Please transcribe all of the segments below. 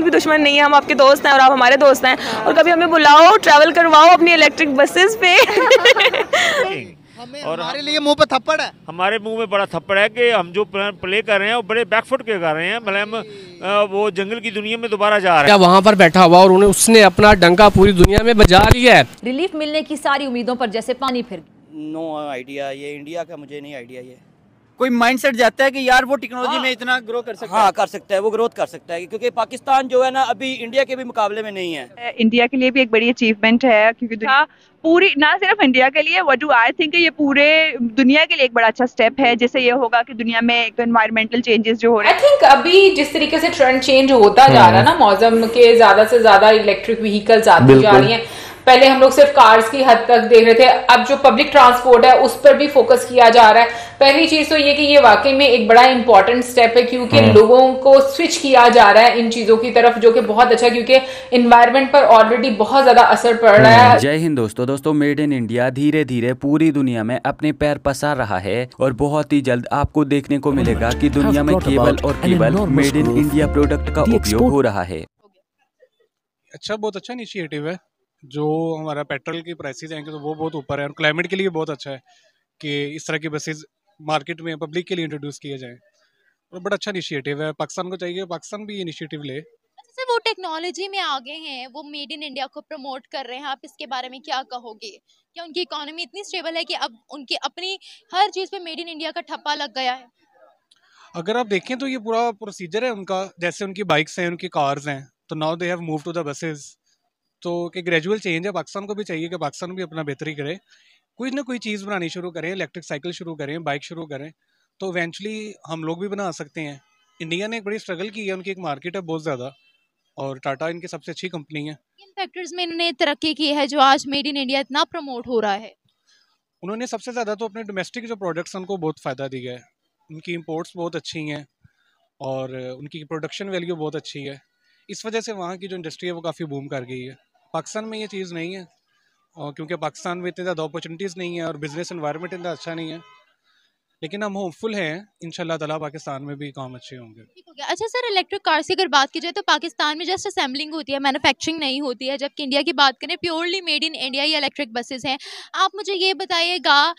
भी दुश्मन नहीं है, हम आपके दोस्त हैं और आप हमारे दोस्त हैं, और कभी हमें बुलाओ, ट्रैवल करवाओ अपनी इलेक्ट्रिक बसेस पे। और हमारे लिए मुंह पे थप्पड़ है, हमारे मुंह में बड़ा थप्पड़ है कि हम जो प्ले कर रहे हैं वो बड़े बैकफुट के कर रहे हैं, मतलब हम वो जंगल की दुनिया में दोबारा जा रहे हैं। वहाँ पर बैठा हुआ और उसने अपना डंका पूरी दुनिया में बजा लिया है। रिलीफ मिलने की सारी उम्मीदों पर जैसे पानी फिर। नो आइडिया, ये इंडिया का मुझे नहीं आइडिया। ये कोई माइंडसेट जाता है कि यार वो टेक्नोलॉजी में इतना ग्रो कर सकता है। हाँ कर सकता है, वो ग्रोथ कर सकता है, क्योंकि पाकिस्तान जो है ना अभी इंडिया के भी मुकाबले में नहीं है। इंडिया के लिए भी एक बड़ी अचीवमेंट है, क्योंकि पूरी ना सिर्फ इंडिया के लिए, व्हाट डू आई थिंक, ये पूरे दुनिया के लिए एक बड़ा अच्छा स्टेप है, जिससे ये होगा कि दुनिया में एक तो एनवायरमेंटल चेंजेस जो हो रहे हैं। आई थिंक अभी जिस तरीके से ट्रेंड चेंज होता जा रहा है ना, मौसम के ज्यादा से ज्यादा इलेक्ट्रिक व्हीकल्स आती जा रही हैं। पहले हम लोग सिर्फ कार्स की हद तक देख रहे थे, अब जो पब्लिक ट्रांसपोर्ट है उस पर भी फोकस किया जा रहा है। पहली चीज तो ये कि ये वाकई में एक बड़ा इंपॉर्टेंट स्टेप है, क्योंकि लोगों को स्विच किया जा रहा है इन चीजों की तरफ, जो कि बहुत अच्छा है, क्योंकि इन्वायरमेंट पर ऑलरेडी बहुत ज्यादा असर पड़ रहा है। जय हिंद दोस्तों, मेड इन इंडिया धीरे धीरे पूरी दुनिया में अपने पैर पसार रहा है और बहुत ही जल्द आपको देखने को मिलेगा कि दुनिया में केवल और केवल मेड इन इंडिया प्रोडक्ट का उपयोग हो रहा है। अच्छा, बहुत अच्छा इनिशिएटिव है। जो हमारा पेट्रोल की प्राइसेस हैं तो वो बहुत ऊपर है, और क्लाइमेट के लिए बहुत अच्छा है कि इस तरह की बसेस मार्केट में पब्लिक के लिए इंट्रोड्यूस किए जाएं, और बड़ा अच्छा इनिशिएटिव है। पाकिस्तान को चाहिए पाकिस्तान भी इनिशिएटिव ले। जैसे वो टेक्नोलॉजी में आगे हैं, वो मेड इन इंडिया को प्रमोट कर रहे हैं, आप इसके बारे में क्या कहोगे? क्या उनकी इकोनॉमी इतनी स्टेबल है कि अब उनकी अपनी हर चीज़ पे मेड इन इंडिया का ठप्पा लग गया है? अगर आप देखें तो ये पूरा प्रोसीजर है उनका, जैसे उनकी बाइक्स हैं, उनकी कार्स हैं, तो now they have move to the buses. तो कि ग्रेजुअल चेंज है, पाकिस्तान को भी चाहिए कि पाकिस्तान भी अपना बेहतरी करे, कोई ना कोई चीज़ बनानी शुरू करें, इलेक्ट्रिक साइकिल शुरू करें, बाइक शुरू करें, तो इवेंचुअली हम लोग भी बना सकते हैं। इंडिया ने एक बड़ी स्ट्रगल की है, उनकी एक मार्केट है बहुत ज़्यादा, और टाटा इनकी सबसे अच्छी कंपनी है। इन फैक्टर्स में इन्होंने तरक्की की है जो आज मेड इन इंडिया इतना प्रमोट हो रहा है। उन्होंने सबसे ज़्यादा तो अपने डोमेस्टिक जो प्रोडक्ट्स उनको बहुत फ़ायदा दिया है। उनकी इंपोर्ट्स बहुत अच्छी हैं और उनकी प्रोडक्शन वैल्यू बहुत अच्छी है, इस वजह से वहाँ की जो इंडस्ट्री है वो काफ़ी बूम कर गई है। पाकिस्तान में ये चीज़ नहीं है, और क्योंकि पाकिस्तान में इतनी ज़्यादा अपॉर्चुनिटीज़ नहीं है और बिजनेस एनवायरनमेंट इतना अच्छा नहीं है, लेकिन हम होपफुल हैं इंशाल्लाह ताला पाकिस्तान में भी काम अच्छे होंगे। ठीक हो गया। अच्छा सर, इलेक्ट्रिक कार की अगर बात की जाए तो पाकिस्तान में जस्ट असेंबलिंग होती है, मैन्युफैक्चरिंग नहीं होती है, जबकि इंडिया की बात करें प्योरली मेड इन इंडिया ये इलेक्ट्रिक बसेस हैं। आप मुझे ये बताइएगा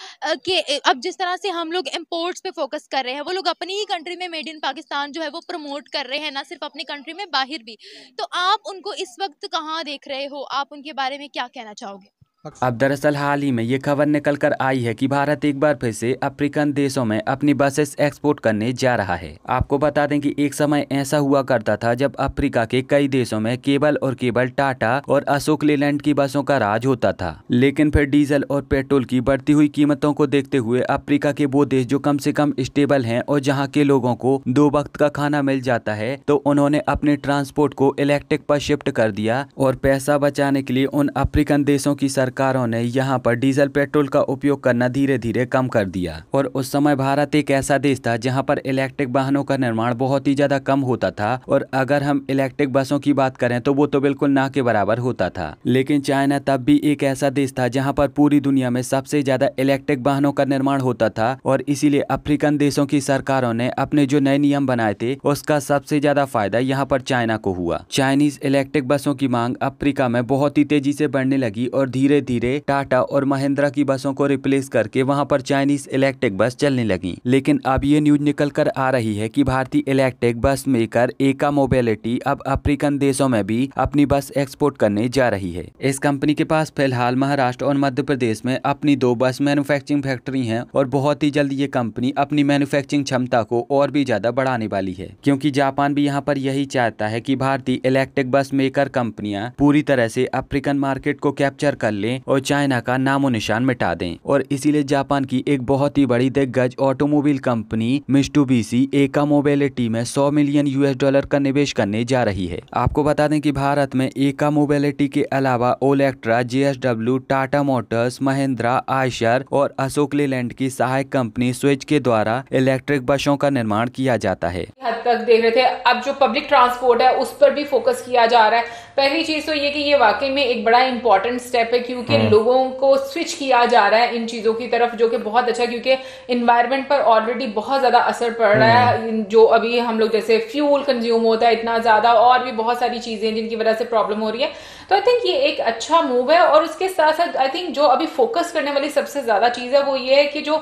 कि अब जिस तरह से हम लोग इम्पोर्ट्स पे फोकस कर रहे हैं, वो लोग अपनी ही कंट्री में मेड इन पाकिस्तान जो है वो प्रमोट कर रहे हैं, ना सिर्फ अपनी कंट्री में बाहर भी, तो आप उनको इस वक्त कहाँ देख रहे हो? आप उनके बारे में क्या कहना चाहोगे? अब दरअसल हाल ही में ये खबर निकल कर आई है कि भारत एक बार फिर से अफ्रीकन देशों में अपनी बसेस एक्सपोर्ट करने जा रहा है। आपको बता दें कि एक समय ऐसा हुआ करता था जब अफ्रीका के कई देशों में केवल और केवल टाटा और अशोक लेलैंड की बसों का राज होता था, लेकिन फिर डीजल और पेट्रोल की बढ़ती हुई कीमतों को देखते हुए अफ्रीका के वो देश जो कम से कम स्टेबल हैं और जहाँ के लोगों को 2 वक्त का खाना मिल जाता है, तो उन्होंने अपने ट्रांसपोर्ट को इलेक्ट्रिक पर शिफ्ट कर दिया, और पैसा बचाने के लिए उन अफ्रीकन देशों की सरकारों ने यहाँ पर डीजल पेट्रोल का उपयोग करना धीरे धीरे कम कर दिया। और उस समय भारत एक ऐसा देश था जहाँ पर इलेक्ट्रिक वाहनों का निर्माण बहुत ही ज्यादा कम होता था, और अगर हम इलेक्ट्रिक बसों की बात करें तो वो तो बिल्कुल ना के बराबर होता था। लेकिन चाइना तब भी एक ऐसा देश था जहाँ पर पूरी दुनिया में सबसे ज्यादा इलेक्ट्रिक वाहनों का निर्माण होता था, और इसीलिए अफ्रीकन देशों की सरकारों ने अपने जो नए नियम बनाए थे उसका सबसे ज्यादा फायदा यहाँ पर चाइना को हुआ। चाइनीज इलेक्ट्रिक बसों की मांग अफ्रीका में बहुत ही तेजी से बढ़ने लगी, और धीरे धीरे टाटा और महिंद्रा की बसों को रिप्लेस करके वहां पर चाइनीज इलेक्ट्रिक बस चलने लगी। लेकिन अब ये न्यूज निकल कर आ रही है कि भारतीय इलेक्ट्रिक बस मेकर एका मोबिलिटी अब अफ्रीकन देशों में भी अपनी बस एक्सपोर्ट करने जा रही है। इस कंपनी के पास फिलहाल महाराष्ट्र और मध्य प्रदेश में अपनी 2 बस मैन्युफैक्चरिंग फैक्ट्री हैं, और बहुत ही जल्द ये कंपनी अपनी मैन्युफैक्चरिंग क्षमता को और भी ज्यादा बढ़ाने वाली है, क्योंकि जापान भी यहाँ पर यही चाहता है कि भारतीय इलेक्ट्रिक बस मेकर कंपनियां पूरी तरह से अफ्रीकन मार्केट को कैप्चर कर लें और चाइना का नामो निशान मिटा दें। और इसीलिए जापान की एक बहुत ही बड़ी दिग्गज ऑटोमोबाइल कंपनी मित्सुबिशी एका मोबिलिटी में $100 मिलियन का निवेश करने जा रही है। आपको बता दें कि भारत में एका मोबिलिटी के अलावा ओलेक्ट्रा, JSW, टाटा मोटर्स, महिंद्रा, आयशर और अशोक लेलैंड की सहायक कंपनी स्विच के द्वारा इलेक्ट्रिक बसों का निर्माण किया जाता है। हद तक देख रहे थे, अब जो पब्लिक ट्रांसपोर्ट है उस पर भी फोकस किया जा रहा है। पहली चीज तो ये कि ये वाकई में एक बड़ा इंपॉर्टेंट स्टेप है, क्योंकि लोगों को स्विच किया जा रहा है इन चीजों की तरफ, जो कि बहुत अच्छा है क्योंकि इन्वायरमेंट पर ऑलरेडी बहुत ज्यादा असर पड़ रहा है। जो अभी हम लोग जैसे फ्यूल कंज्यूम होता है इतना ज्यादा, और भी बहुत सारी चीजें जिनकी वजह से प्रॉब्लम हो रही है। तो आई थिंक ये एक अच्छा मूव है। और उसके साथ साथ आई थिंक जो अभी फोकस करने वाली सबसे ज्यादा चीज है वो ये है कि जो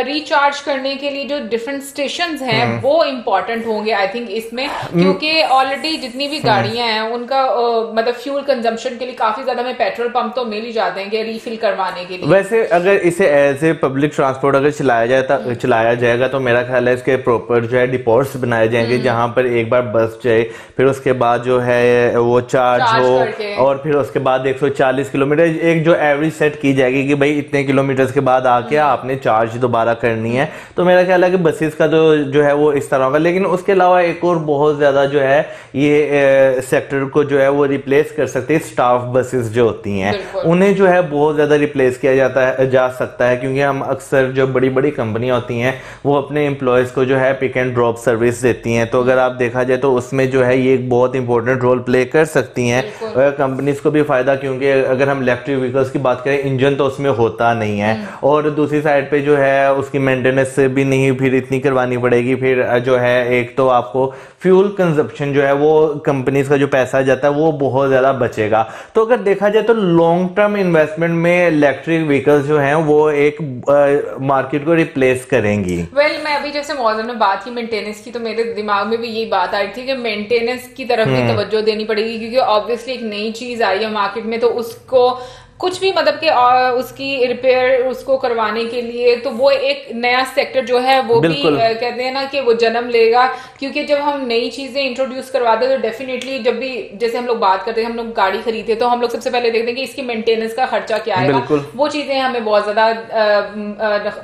रिचार्ज करने के लिए जो डिफरेंट स्टेशन हैं वो इम्पोर्टेंट होंगे आई थिंक इसमें, क्योंकि ऑलरेडी जितनी भी गाड़ियां हैं उनका मतलब फ्यूल कंजम्पशन के लिए काफी ज्यादा में पेट्रोल पंप तो मिल ही जाते हैं रिफिल करवाने के लिए। वैसे अगर इसे एज ए पब्लिक ट्रांसपोर्ट अगर चलाया जाएगा तो मेरा ख्याल है इसके प्रॉपर जो है डिपोट्स बनाए जाएंगे जहां पर एक बार बस जाए, फिर उसके बाद जो है वो चार्ज हो, और फिर उसके बाद 140 किलोमीटर एक जो एवरेज सेट की जाएगी कि भाई इतने किलोमीटर के बाद आके आपने चार्ज दोबारा करनी है। तो मेरा ख्याल है कि बसेस का जो है वो इस तरह होगा। लेकिन उसके अलावा एक और बहुत ज्यादा जो है ये सेक्टर को जो है वो रिप्लेस कर सकते हैं स्टाफ बसेस जो होती हैं, उन्हें जो है बहुत ज्यादा रिप्लेस किया जा सकता है, क्योंकि हम अक्सर जो बड़ी बड़ी कंपनियां होती हैं वो अपने एम्प्लॉयज को जो है पिक एंड ड्रॉप सर्विस देती हैं। तो अगर आप देखा जाए तो उसमें जो है ये एक बहुत इंपॉर्टेंट रोल प्ले कर सकती हैं कंपनीज को भी फायदा, क्योंकि अगर हम इलेक्ट्रिक व्हीकल्स की बात करें इंजन तो उसमें होता नहीं है, और दूसरी साइड पे जो है उसकी मेंटेनेंस भी नहीं फिर इतनी करवानी पड़ेगी। फिर जो है एक तो आपको फ्यूल कंजप्शन जो है वो कंपनीज का जो पैसा जाता है वो बहुत ज्यादा बचेगा। तो अगर देखा जाए तो लॉन्ग टर्म इन्वेस्टमेंट में इलेक्ट्रिक व्हीकल्स जो हैं वो एक मार्केट को रिप्लेस करेंगी। मैं अभी जैसे मौजूद में बात की मेंटेनेंस की, तो मेरे दिमाग में भी यही बात आ रही थी कि मेंटेनेंस की तरफ भी तवज्जो देनी पड़ेगी, क्योंकि ऑब्वियसली एक नई चीज आई है मार्केट में, तो उसको कुछ भी मतलब कि उसकी रिपेयर उसको करवाने के लिए तो वो एक नया सेक्टर जो है वो भी कहते हैं ना कि वो जन्म लेगा। क्योंकि जब हम नई चीजें इंट्रोड्यूस करवाते हैं तो डेफिनेटली जब भी जैसे हम लोग बात करते हैं, हम लोग गाड़ी खरीदते हैं तो हम लोग सबसे पहले देखते हैं कि इसकी मेंटेनेंस का खर्चा क्या आएगा, वो चीजें हमें बहुत ज्यादा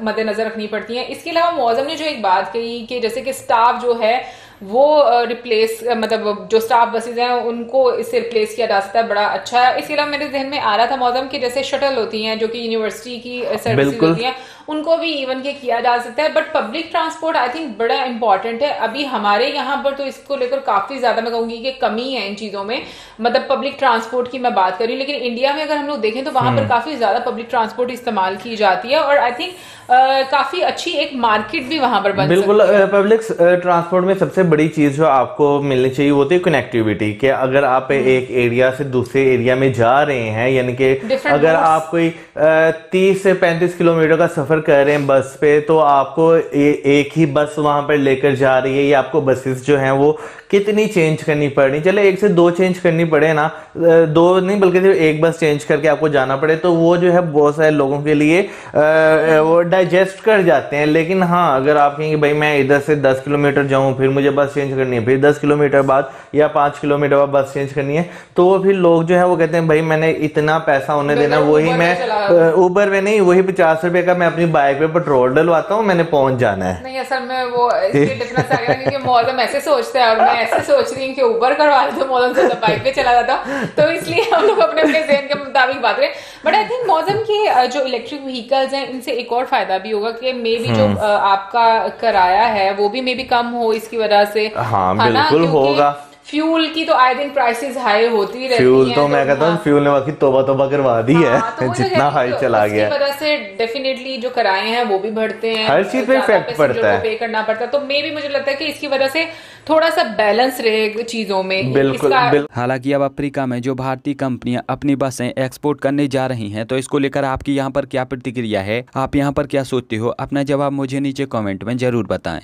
मद्देनजर रखनी पड़ती हैं। इसके अलावा मौजम ने जो एक बात कही कि जैसे कि स्टाफ जो है वो रिप्लेस मतलब जो स्टाफ बसेज हैं उनको इससे रिप्लेस किया जा सकता है, बड़ा अच्छा है। इसके अलावा मेरे जहन में आ रहा था मौजम कि जैसे शटल होती हैं जो कि यूनिवर्सिटी की सर्विसेज होती हैं उनको भी इवन के किया जा सकता है। But public transport I think बड़ा इंपॉर्टेंट है। अभी हमारे यहाँ पर तो इसको लेकर काफी ज्यादा मैं कहूंगी कि कमी है इन चीजों में, मतलब पब्लिक ट्रांसपोर्ट की मैं बात कर रही हूँ। लेकिन इंडिया में अगर हम लोग देखें तो वहां पर काफी ज्यादा पब्लिक ट्रांसपोर्ट इस्तेमाल की जाती है, और आई थिंक काफी अच्छी एक मार्केट भी वहां पर बन बिल्कुल। पब्लिक ट्रांसपोर्ट में सबसे बड़ी चीज जो आपको मिलनी चाहिए वो होती है कनेक्टिविटी, कि अगर आप एक एरिया से दूसरे एरिया में जा रहे हैं, यानी कि अगर आप कोई 30 से 35 किलोमीटर का सफर कर रहे हैं बस पे, तो आपको एक ही बस वहां पर लेकर जा रही है, या आपको बसेस जो हैं वो कितनी चेंज करनी पड़नी, चले 1 से 2 चेंज करनी पड़े ना, 2 नहीं बल्कि सिर्फ एक बस चेंज करके आपको जाना पड़े, तो वो जो है बहुत सारे लोगों के लिए वो डाइजेस्ट कर जाते हैं। लेकिन हाँ, अगर आप कहेंगे भाई मैं इधर से 10 किलोमीटर जाऊं फिर मुझे बस चेंज करनी है, फिर 10 किलोमीटर बाद या 5 किलोमीटर बाद बस चेंज करनी है, तो वो फिर लोग जो है वो कहते हैं भाई मैंने इतना पैसा उन्हें देना, वही मैं उबर में नहीं, वही 50 रुपए का मैं अपनी बाइक पे पेट्रोल डलवाता हूँ, मैंने पहुंच जाना है। नहीं असल में वो डिफरेंस आ गया, क्योंकि मौसम ऐसे सोचता है और मैं ऐसे सोच रही हूँ कि उबर करवा तो मौसम से बाइक पे चला जाता, तो इसलिए हम लोग अपने अपने ज़हन के मुताबिक बात करें। बट आई थिंक मौसम के जो इलेक्ट्रिक व्हीकल्स हैं इनसे एक और फायदा भी होगा कि मे बी जो आपका किराया है वो भी मे बी कम हो इसकी वजह से। हाँ बिल्कुल होगा। फ्यूल की तो आए दिन प्राइसेस हाई होती रहती हैं। फ्यूल तो मैं कहता हूँ फ्यूल ने बाकी तोबा करवा दी है, तो जितना हाई चला गया, इसकी वजह से डेफिनेटली जो किराए हैं वो भी बढ़ते हैं, हर चीज पे इफेक्ट पड़ता है, पे करना पड़ता है। तो मे भी मुझे लगता है कि इसकी वजह से थोड़ा सा बैलेंस रहे चीजों में। बिल्कुल। हालांकि अब अफ्रीका में जो भारतीय कंपनियां अपनी बसें एक्सपोर्ट करने जा रही हैं, तो इसको लेकर आपकी यहाँ पर क्या प्रतिक्रिया है, आप यहाँ पर क्या सोचते हो, अपना जवाब मुझे नीचे कमेंट में जरूर बताएं।